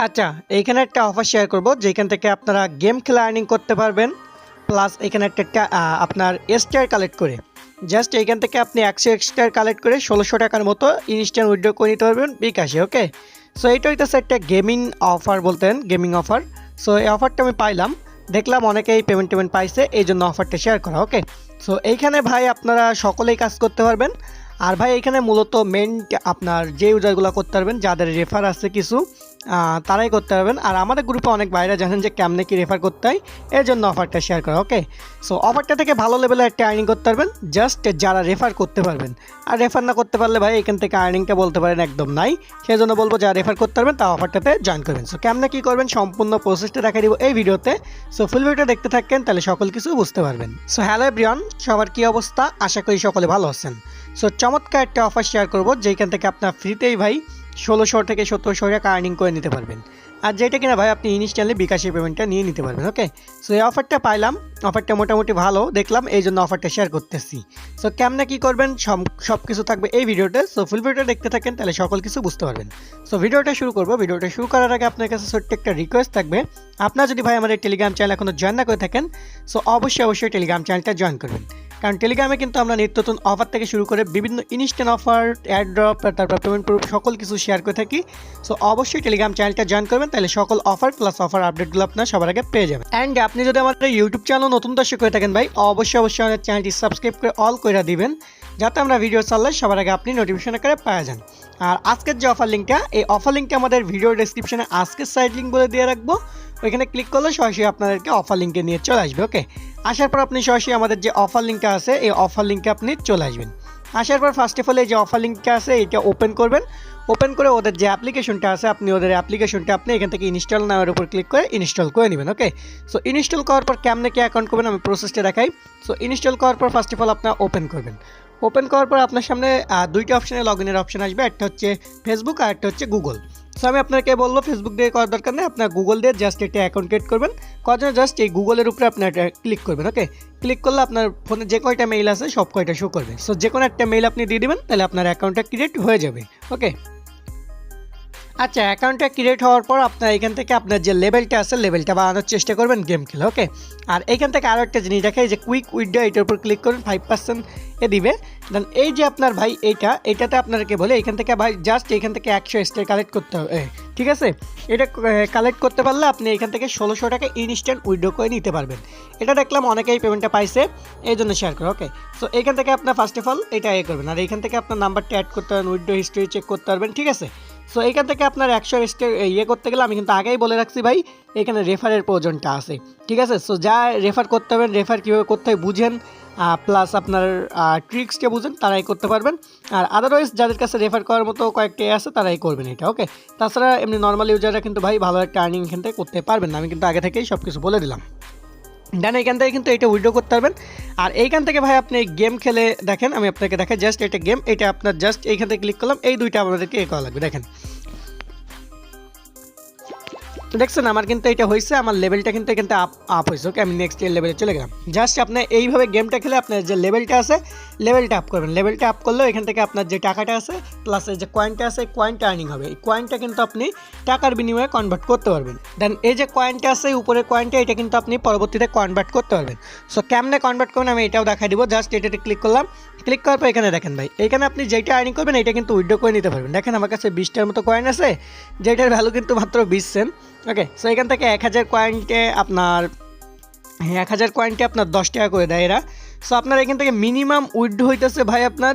আচ্ছা, এইখানে একটা অফার শেয়ার করব যেখান থেকে আপনারা গেম খেলে আর্নিং করতে পারবেন। প্লাস এখানে একটা আপনার স্টার কালেক্ট করে জাস্ট এইখান থেকে আপনি 100 স্টার কালেক্ট করে 1600 টাকার মতো ইনস্ট্যান্ট উইথড্র করে নিতে পারবেন বিকাশে। ওকে, সো এইটা হইতেছে একটা গেমিং অফার, বলতেন গেমিং অফার। সো এই অফারটা আমি পাইলাম, দেখলাম অনেকেই পেমেন্ট পাইছে, এই জন্য অফারটা শেয়ার করা। ওকে, সো এইখানে ভাই আপনারা সকলেই কাজ করতে পারবেন। আর ভাই এখানে মূলত মেন আপনার যে ইউজারগুলো করতে পারবেন, যাদের রেফার আছে কিছু তারাই করতে পারবেন। আর আমাদের গ্রুপে অনেক ভাইরা জানেন যে কেমনে কি রেফার করতে হয়, এর জন্য অফারটা শেয়ার করা। ওকে, সো অফারটা থেকে ভালো লেভেলের একটা আর্নিং করতে পারবেন জাস্ট যারা রেফার করতে পারবেন। আর রেফার না করতে পারলে ভাই এখান থেকে আর্নিংটা বলতে পারেন একদম নাই। সেই জন্য বলবো যারা রেফার করতে পারবেন তা অফারটাতে জয়েন করবেন। সো কেমনে কী করবেন সম্পূর্ণ প্রসেসটা দেখা দিব এই ভিডিওতে। সো ফুল ভিডিওটা দেখতে থাকেন, তাহলে সকল কিছু বুঝতে পারবেন। সো হ্যালো এভরিওয়ান, সবার কী অবস্থা? আশা করি সকলে ভালো আছেন। সো চমৎকার একটা অফার শেয়ার করবো যেখান থেকে আপনার ফ্রিতেই ভাই 1600 থেকে 1700 টাকা আর্নিং করে নিতে পারবেন। আর যেটা কিনা ভাই আপনি ইনস্ট্যান্টলি বিকাশের পেমেন্টটা নিয়ে নিতে পারবেন। ওকে, সো এই অফারটা পাইলাম, অফারটা মোটামুটি ভালো দেখলাম, এই জন্য অফারটা শেয়ার করতেছি। সো কেমনে কী করবেন সব কিছু থাকবে এই ভিডিওতে। সো ফুল ভিডিওটা দেখতে থাকেন, তাহলে সকল কিছু বুঝতে পারবেন। সো ভিডিওটা শুরু করবো। ভিডিওটা শুরু করার আগে আপনার কাছে ছোট্ট একটা রিকোয়েস্ট থাকবে, আপনার যদি ভাই আমাদের টেলিগ্রাম চ্যানেল এখনও জয়েন না করে থাকেন, সো অবশ্যই টেলিগ্রাম চ্যানেলটা জয়েন করবেন। কারণ টেলিগ্রামে কিন্তু আমরা নিত্য নতুন অফার থেকে শুরু করে বিভিন্ন ইনস্ট্যান্ট অফার, অ্যাড্রপ, তারপর পেমেন্ট প্রুফ সকল কিছু শেয়ার করে থাকি। সো অবশ্যই টেলিগ্রাম চ্যানেলটা জয়েন করবেন, তাহলে সকল অফার প্লাস অফার আপডেটগুলো আপনার সবার আগে পেয়ে যাবেন। অ্যান্ড আপনি যদি আমাদের ইউটিউব চ্যানেল নতুন দর্শক করে থাকেন ভাই, অবশ্যই আমাদের চ্যানেলটি সাবস্ক্রাইব করে অল করে দিবেন, যাতে আমরা ভিডিও চাললে সবার আগে আপনি নোটিফিকেশন আকারে পাওয়া যান। আর আজকের যে অফার লিঙ্কটা, এই অফার লিঙ্কটা আমাদের ভিডিও ডেসক্রিপশনে আজকের সাইড লিঙ্ক বলে দিয়ে রাখবো। ওইখানে ক্লিক করলে সরাসরি আপনাদেরকে অফার লিঙ্কে নিয়ে চলে আসবে। ওকে, আসার পর আপনি সরাসরি আমাদের যে অফার লিঙ্কটা আছে এই অফার লিঙ্কে আপনি চলে আসবেন। আসার পর ফার্স্ট অফ অল এই যে অফার লিঙ্কটা আছে এটা ওপেন করবেন। ওপেন করে ওদের যে অ্যাপ্লিকেশনটা আছে আপনি ওদের অ্যাপ্লিকেশনটা আপনি এখান থেকে ইনস্টল নামের উপর ক্লিক করে ইনস্টল করে নেবেন। ওকে, সো ইনস্টল করার পর কেমনে কি অ্যাকাউন্ট করবেন আমি প্রসেসটা দেখাই। সো ইনস্টল করার পর ফার্স্ট অফ অল আপনার ওপেন করবেন। ওপেন করার পর আপনার সামনে দুইটা অপশানে লগ ইনের অপশান আসবে, একটা হচ্ছে ফেসবুক আর একটা হচ্ছে গুগল। সো আমি আপনাকে বলবো ফেসবুক দিয়ে করার দরকার নেই, আপনার গুগল দিয়ে জাস্ট একটা অ্যাকাউন্ট ক্রিয়েট করবেন। করার জন্য জাস্ট এই গুগলের উপরে আপনি একটা ক্লিক করবেন। ওকে, ক্লিক করলে আপনার ফোনে যে কয়টা মেইল আছে সব কয়টা শো করবে। সো যে কোনো একটা মেইল আপনি দিয়ে দেবেন, তাহলে আপনার অ্যাকাউন্টটা ক্রিয়েট হয়ে যাবে। ওকে, আচ্ছা, অ্যাকাউন্টটা ক্রিয়েট হওয়ার পর আপনার এখান থেকে আপনার যে লেভেলটা আছে লেভেলটা বাড়ানোর চেষ্টা করবেন গেম খেলে। ওকে, আর এইখান থেকে আরও একটা জিনিস দেখাই যে কুইক উইথড্র, এটার উপর ক্লিক করুন, 5% এ দিবে। দেন এই যে আপনার ভাই এইটাতে আপনাকে বলে এখান থেকে ভাই জাস্ট এখান থেকে 100 স্টার কালেক্ট করতে হবে। ঠিক আছে, এটা কালেক্ট করতে পারলে আপনি এখান থেকে 1600 টাকা ইনস্ট্যান্ট উইথড্র করে নিতে পারবেন। এটা দেখলাম অনেকেই পেমেন্টটা পাইছে, এই জন্য শেয়ার করে। ওকে, সো এখান থেকে আপনার ফার্স্ট অফ অল এটা করবেন, আর এখান থেকে আপনার নাম্বারটা অ্যাড করতে পারবেন, উইথড্র হিস্ট্রি চেক করতে পারবেন। ঠিক আছে, সো এইখান থেকে আপনার 100 স্টার করতে গেলে আমি কিন্তু আগেই বলে রাখছি ভাই এখানে রেফারের প্রয়োজনটা আছে। ঠিক আছে, সো যা রেফার করতে হবেন, রেফার কীভাবে করতে হয় বুঝেন, প্লাস আপনার ট্রিক্সটা বুঝেন, তারাই করতে পারবেন। আর আদারওয়াইজ যাদের কাছে রেফার করার মতো কয়েকটা আছে তারাই করবেন এটা। ওকে, তাছাড়া এমনি নর্মাল ইউজাররা কিন্তু ভাই ভালো একটা আর্নিং এখান থেকে করতে পারবেন না, আমি কিন্তু আগে থেকেই সব কিছু বলে দিলাম। দেন এইখান থেকে কিন্তু এটা উইথড্র করতে পারবেন। আর এইখান থেকে ভাই আপনি গেম খেলে দেখেন, আমি আপনাকে দেখাই জাস্ট এটা গেম, এটা আপনার জাস্ট এইখান থেকে ক্লিক করলাম, এই দুইটা আমাদেরকে করা লাগবে। দেখেন, তো দেখছেন আমার কিন্তু এটা হয়েছে, আমার লেভেলটা কিন্তু এখান থেকে আপ হয়েছে। ওকে, আমি নেক্সট ইয়ার লেভেলে চলে গেলাম। জাস্ট আপনি এইভাবে গেমটা খেলে আপনার যে লেভেলটা আছে লেভেলটা আপ করবেন। লেভেলটা আপ করলেও এখান থেকে আপনার যে টাকাটা আছে প্লাস যে কয়েনটা আছে কয়েনটা আর্নিং হবে। এই কয়েনটা কিন্তু আপনি টাকার বিনিময়ে কনভার্ট করতে পারবেন। দেন এই যে কয়েনটা আছে উপরে কয়েনটা, এটা কিন্তু আপনি পরবর্তীতে কনভার্ট করতে পারবেন। সো কেমনে কনভার্ট করবেন আমি এটাও দেখাই দিব। জাস্ট এটাতে ক্লিক করলাম, ক্লিক করার পর এখানে দেখেন ভাই এখানে আপনি যেটা আর্নিং করবেন এটা কিন্তু উইথড্র করে নিতে পারবেন। দেখেন আমার কাছে 20টার মতো কয়েন আছে, যেটার ভ্যালু কিন্তু মাত্র 20 সেন্ট। ওকে, সো এখান থেকে 1000 কয়েনকে আপনার 1000 কয়েনকে আপনার 10 টাকা করে দেয় এরা। সো আপনার এখান থেকে মিনিমাম উইথড্র হইতেছে ভাই আপনার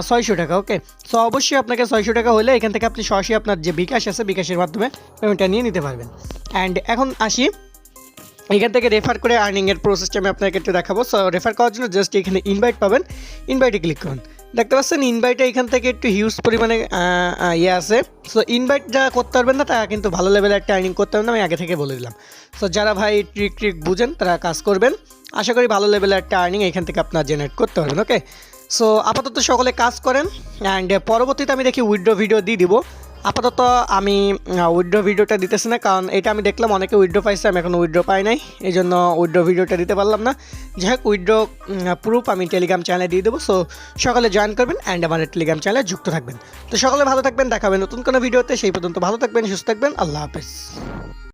600 টাকা। ওকে, সো অবশ্যই আপনাকে 600 টাকা হলে এখান থেকে আপনি সরাসরি আপনার যে বিকাশ আছে বিকাশের মাধ্যমে পেমেন্টটা নিয়ে নিতে পারবেন। অ্যান্ড এখন আসি এখান থেকে রেফার করে আর্নিংয়ের প্রসেসটা আমি আপনাকে একটু দেখাবো। সো রেফার করার জন্য জাস্ট এখানে ইনভাইট পাবেন, ইনভাইটে ক্লিক করুন। দেখতে পাচ্ছেন ইনভাইটে এখান থেকে একটু হিউজ পরিমাণে আছে। সো ইনভাইট যারা করতে পারবেন না তারা কিন্তু ভালো লেভেলে একটা আর্নিং করতে পারবেন না, আমি আগে থেকে বলে দিলাম। সো যারা ভাই ট্রিক বুঝেন তারা কাজ করবেন, আশা করি ভালো লেভেলে একটা আর্নিং এখান থেকে আপনার জেনারেট করতে পারবেন। ওকে, সো আপাতত সকলে কাজ করেন, অ্যান্ড পরবর্তীতে আমি দেখি উইথড্র ভিডিও দিয়ে দিব। আপাতত আমি উইথড্র ভিডিওটা দিতেছি না, কারণ এটা আমি দেখলাম অনেকে উইথড্র পাইছে, আমি এখনও উইথড্র পাই নাই, এই জন্য উইথড্র ভিডিওটা দিতে পারলাম না। যাই হোক, উইথড্র প্রুফ আমি টেলিগ্রাম চ্যানেলে দিয়ে দেবো। সো সকালে জয়েন করবেন অ্যান্ড আমাদের টেলিগ্রাম চ্যানেলে যুক্ত থাকবেন। তো সকালে ভালো থাকবেন, দেখাবেন নতুন কোনো ভিডিওতে। সেই পর্যন্ত ভালো থাকবেন, সুস্থ থাকবেন, আল্লাহ হাফেজ।